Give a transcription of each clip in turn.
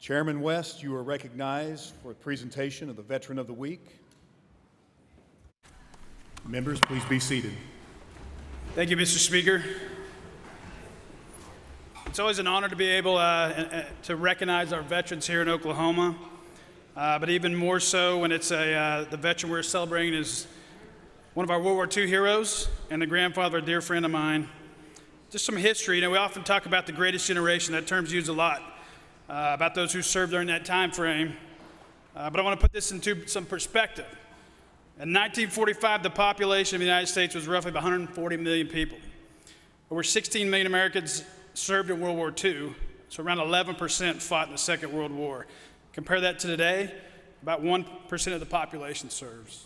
Chairman West, you are recognized for the presentation of the Veteran of the Week. Members, please be seated. Thank you, Mr. Speaker. It's always an honor to be able to recognize our veterans here in Oklahoma, but even more so when it's the veteran we're celebrating is one of our World War II heroes and the grandfather of a dear friend of mine. Just some history. You know, we often talk about the greatest generation. That term's used a lot about those who served during that time frame. But I want to put this into some perspective. In 1945, the population of the United States was roughly 140 million people. Over 16 million Americans served in World War II, so around 11% fought in the Second World War. Compare that to today, about 1% of the population serves.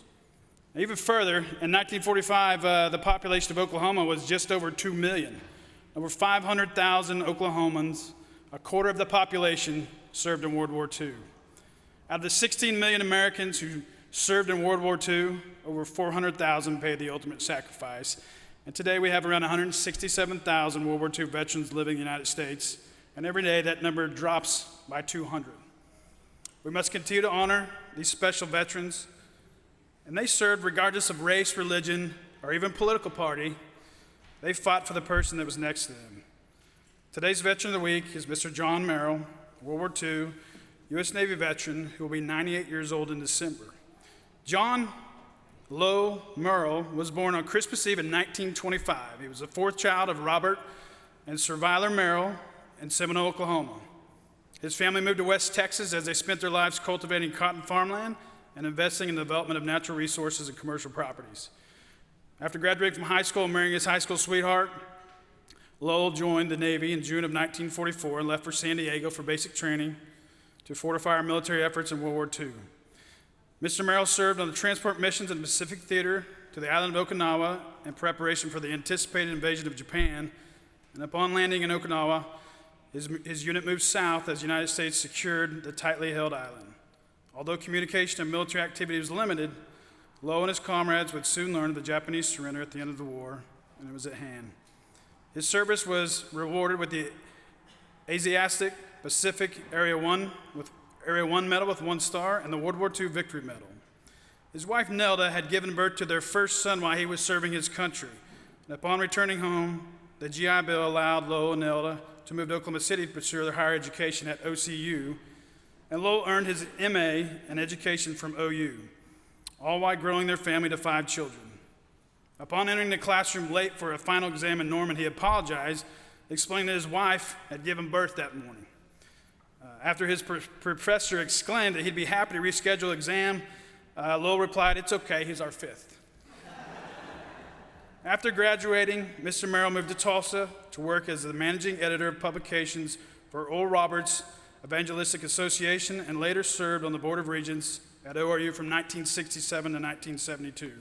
Even further, in 1945, the population of Oklahoma was just over 2 million. Over 500,000 Oklahomans, a quarter of the population, served in World War II. Out of the 16 million Americans who served in World War II, over 400,000 paid the ultimate sacrifice. And today we have around 167,000 World War II veterans living in the United States, and every day that number drops by 200. We must continue to honor these special veterans, and they served regardless of race, religion, or even political party. They fought for the person that was next to them. Today's Veteran of the Week is Mr. John Merrell, World War II, U.S. Navy veteran who will be 98 years old in December. John Lowell Merrell was born on Christmas Eve in 1925. He was the fourth child of Robert and Surveyor Merrell in Seminole, Oklahoma. His family moved to West Texas as they spent their lives cultivating cotton farmland and investing in the development of natural resources and commercial properties. After graduating from high school and marrying his high school sweetheart, Lowell joined the Navy in June of 1944 and left for San Diego for basic training to fortify our military efforts in World War II. Mr. Merrell served on the transport missions in the Pacific Theater to the island of Okinawa in preparation for the anticipated invasion of Japan, and upon landing in Okinawa, his unit moved south as the United States secured the tightly held island. Although communication and military activity was limited, Lowell and his comrades would soon learn of the Japanese surrender at the end of the war, and it was at hand. His service was rewarded with the Asiatic Pacific Area 1 Medal with 1 star and the World War II Victory Medal. His wife Nelda had given birth to their first son while he was serving his country. And upon returning home, the GI Bill allowed Lowell and Nelda to move to Oklahoma City to pursue their higher education at OCU, and Lowell earned his MA in education from OU, all while growing their family to 5 children. Upon entering the classroom late for a final exam in Norman, he apologized, explaining that his wife had given birth that morning. After his professor exclaimed that he'd be happy to reschedule the exam, Lowell replied, "It's okay, he's our 5th." After graduating, Mr. Merrell moved to Tulsa to work as the managing editor of publications for Oral Roberts Evangelistic Association, and later served on the Board of Regents at ORU from 1967 to 1972.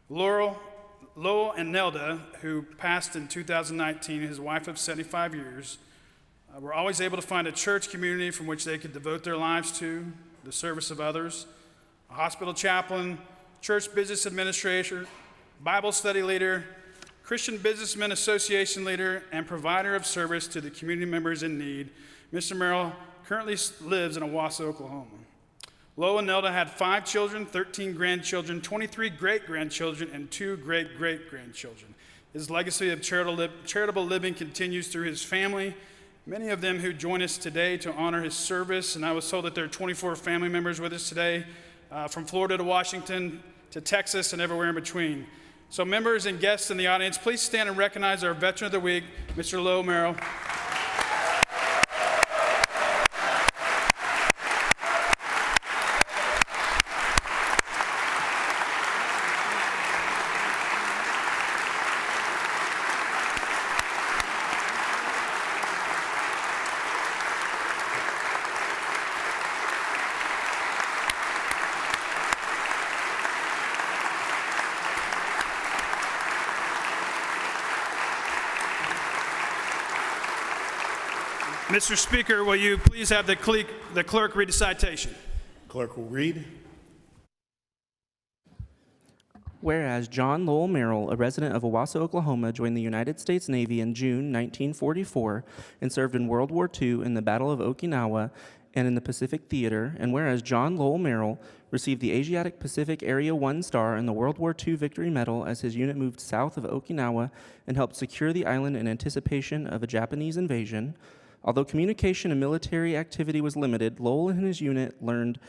Lowell and Nelda, who passed in 2019, his wife of 75 years, were always able to find a church community from which they could devote their lives to, the service of others, a hospital chaplain, church business administrator, Bible study leader, Christian Businessmen Association leader, and provider of service to the community members in need. Mr. Merrell currently lives in Owasso, Oklahoma. Lowell and Nelda had 5 children, 13 grandchildren, 23 great-grandchildren, and 2 great-great-grandchildren. His legacy of charitable living continues through his family, many of them who join us today to honor his service. And I was told that there are 24 family members with us today, from Florida to Washington to Texas and everywhere in between. So members and guests in the audience, please stand and recognize our Veteran of the Week, Mr. Lowell Merrell. Mr. Speaker, will you please have the clerk read a citation? Clerk will read. Whereas John Lowell Merrell, a resident of Owasso, Oklahoma, joined the United States Navy in June 1944 and served in World War II in the Battle of Okinawa and in the Pacific Theater, and whereas John Lowell Merrell received the Asiatic Pacific Area 1 Star and the World War II Victory Medal as his unit moved south of Okinawa and helped secure the island in anticipation of a Japanese invasion. Although communication and military activity was limited, Lowell and his unit learned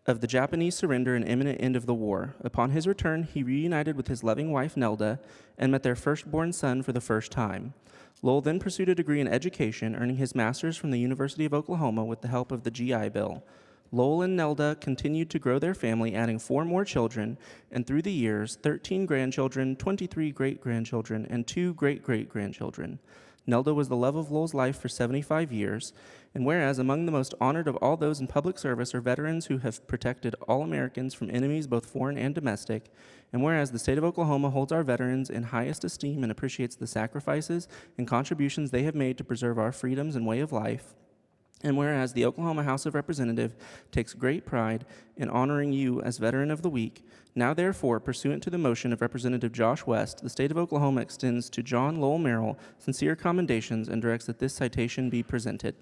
of the Japanese surrender and imminent end of the war. Upon his return, he reunited with his loving wife, Nelda, and met their firstborn son for the first time. Lowell then pursued a degree in education, earning his master's from the University of Oklahoma with the help of the GI Bill. Lowell and Nelda continued to grow their family, adding 4 more children, and through the years, 13 grandchildren, 23 great-grandchildren, and 2 great-great-grandchildren. Nelda was the love of Lowell's life for 75 years, and whereas among the most honored of all those in public service are veterans who have protected all Americans from enemies both foreign and domestic, and whereas the state of Oklahoma holds our veterans in highest esteem and appreciates the sacrifices and contributions they have made to preserve our freedoms and way of life, and whereas the Oklahoma House of Representatives takes great pride in honoring you as Veteran of the Week, now therefore, pursuant to the motion of Representative Josh West, the state of Oklahoma extends to John Lowell Merrell sincere commendations and directs that this citation be presented.